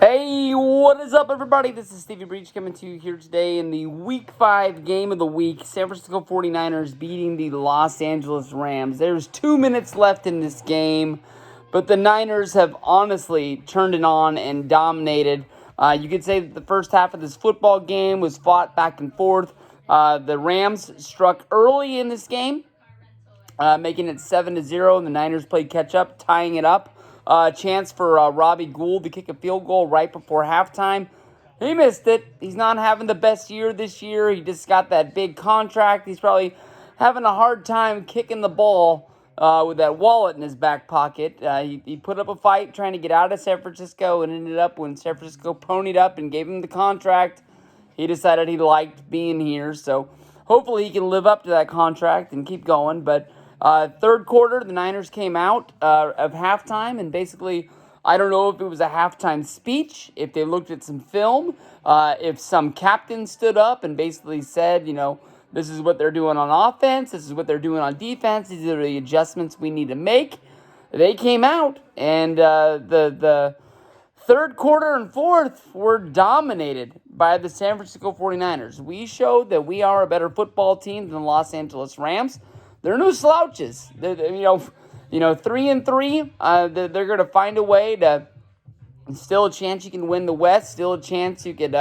Hey, what is up, everybody? This is Stevie Breach coming to you here today in the Week 5 game of the week. San Francisco 49ers beating the Los Angeles Rams. There's 2 minutes left in this game, but the Niners have honestly turned it on and dominated. You could say that the first half of this football game was fought back and forth. The Rams struck early in this game, making it 7-0, and the Niners played catch up, tying it up. Chance for Robbie Gould to kick a field goal right before halftime. He missed it. He's not having the best year this year. He just got that big contract. He's probably having a hard time kicking the ball with that wallet in his back pocket. He put up a fight trying to get out of San Francisco, and ended up when San Francisco ponied up and gave him the contract, he decided he liked being here. So hopefully he can live up to that contract and keep going. But third quarter, the Niners came out of halftime, and basically, I don't know if it was a halftime speech, if they looked at some film, if some captain stood up and basically said, this is what they're doing on offense, this is what they're doing on defense, these are the adjustments we need to make. They came out, and the third quarter and fourth were dominated by the San Francisco 49ers. We showed that we are a better football team than the Los Angeles Rams. They're no slouches. They're 3-3. They're going to find a way to. Still a chance you can win the West. Still a chance you could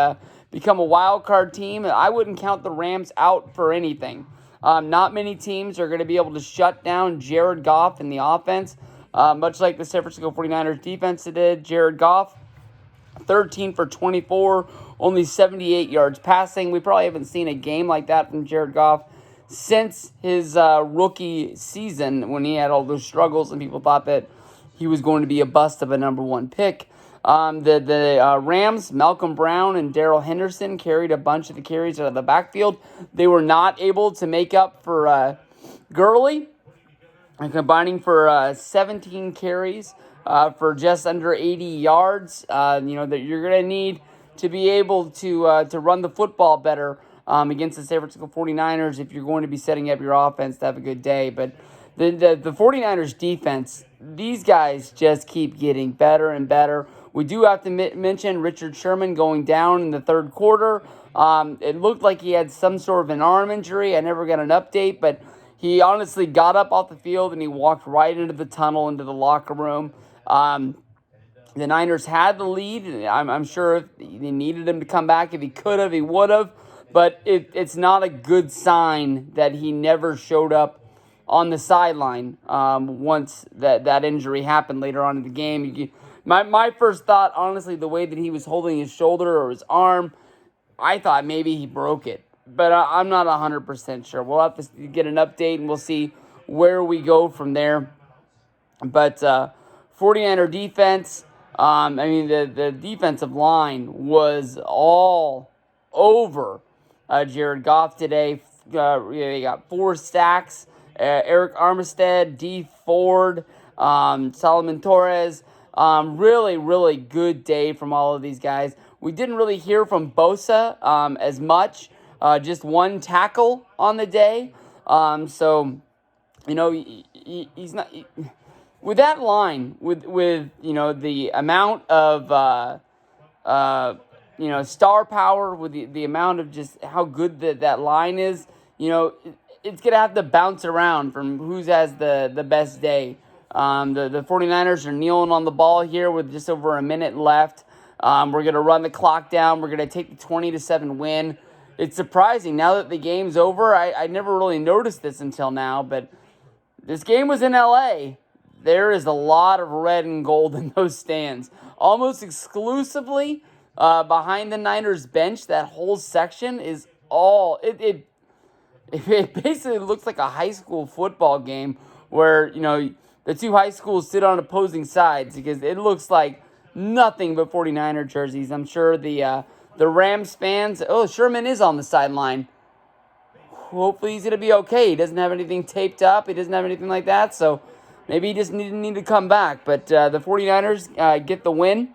become a wild card team. I wouldn't count the Rams out for anything. Not many teams are going to be able to shut down Jared Goff in the offense, much like the San Francisco 49ers defense did. Jared Goff, 13 for 24, only 78 yards passing. We probably haven't seen a game like that from Jared Goff since his rookie season, when he had all those struggles and people thought that he was going to be a bust of a number one pick. The Rams, Malcolm Brown and Darrell Henderson carried a bunch of the carries out of the backfield. They were not able to make up for Gurley, and combining for 17 carries for just under 80 yards. That you're going to need to be able to run the football better against the San Francisco 49ers if you're going to be setting up your offense to have a good day. But the 49ers defense, these guys just keep getting better and better. We do have to mention Richard Sherman going down in the third quarter. It looked like he had some sort of an arm injury. I never got an update, but he honestly got up off the field and he walked right into the tunnel, into the locker room. The Niners had the lead. I'm sure if they needed him to come back, if he could have, he would have. But it's not a good sign that he never showed up on the sideline once that injury happened later on in the game. My first thought, honestly, the way that he was holding his shoulder or his arm, I thought maybe he broke it. But I'm not 100% sure. We'll have to get an update, and we'll see where we go from there. But 49er defense, the defensive line was all over Jared Goff today. They got 4 sacks. Eric Armstead, D. Ford, Solomon Torres. Really, really good day from all of these guys. We didn't really hear from Bosa as much. Just 1 tackle on the day. He's not... with that line, with the amount of star power, with the amount of just how good that line is, it's going to have to bounce around from who has the best day. The 49ers are kneeling on the ball here with just over a minute left. We're going to run the clock down. We're going to take the 20-7 win. It's surprising now that the game's over. I never really noticed this until now, but this game was in LA. There is a lot of red and gold in those stands. Almost exclusively behind the Niners bench, that whole section is all... It basically looks like a high school football game where, the 2 high schools sit on opposing sides, because it looks like nothing but 49er jerseys. I'm sure the Rams fans... Oh, Sherman is on the sideline. Hopefully he's going to be okay. He doesn't have anything taped up. He doesn't have anything like that, so maybe he just need to come back. But the 49ers get the win.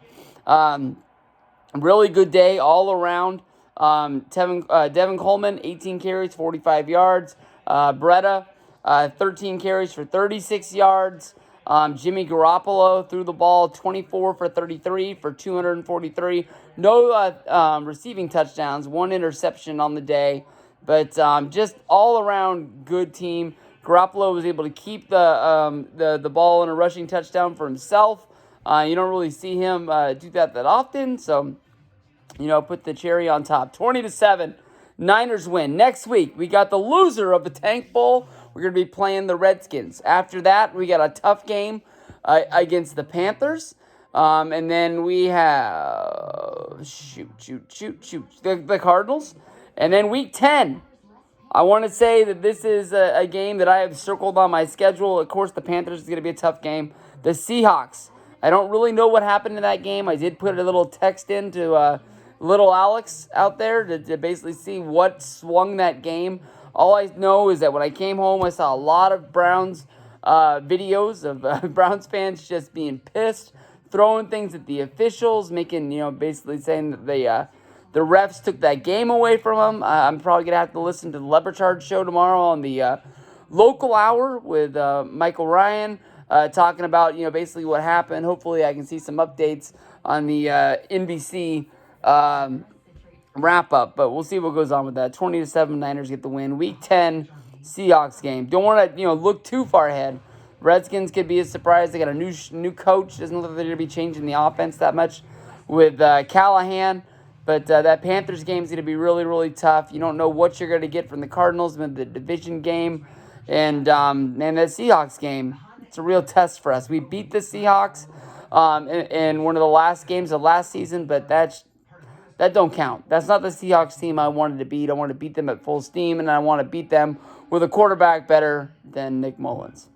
Really good day all around. Devin Coleman, 18 carries, 45 yards. Beretta, 13 carries for 36 yards. Jimmy Garoppolo threw the ball 24 for 33 for 243. No receiving touchdowns, one interception on the day, but just all around good team. Garoppolo was able to keep the ball in a rushing touchdown for himself. You don't really see him do that often, so put the cherry on top. 20-7, Niners win. Next week we got the loser of the Tank Bowl. We're going to be playing the Redskins. After that, we got a tough game against the Panthers. And then we have, the Cardinals. And then week 10, I want to say that this is a game that I have circled on my schedule. Of course, the Panthers is going to be a tough game. The Seahawks. I don't really know what happened in that game. I did put a little text into little Alex out there to basically see what swung that game. All I know is that when I came home, I saw a lot of Browns videos of Browns fans just being pissed, throwing things at the officials, making, basically saying that the refs took that game away from them. I'm probably going to have to listen to the Lebertard show tomorrow on the local hour with Michael Ryan talking about, basically what happened. Hopefully I can see some updates on the NBC wrap up, but we'll see what goes on with that. 20-7, Niners get the win. Week 10, Seahawks game. Don't want to look too far ahead. Redskins could be a surprise. They got a new coach. Doesn't look like they're going to be changing the offense that much with Callahan. But that Panthers game is going to be really, really tough. You don't know what you're going to get from the Cardinals in the division game, and that Seahawks game. It's a real test for us. We beat the Seahawks in one of the last games of last season, but that don't count. That's not the Seahawks team I wanted to beat. I want to beat them at full steam, and I want to beat them with a quarterback better than Nick Mullins.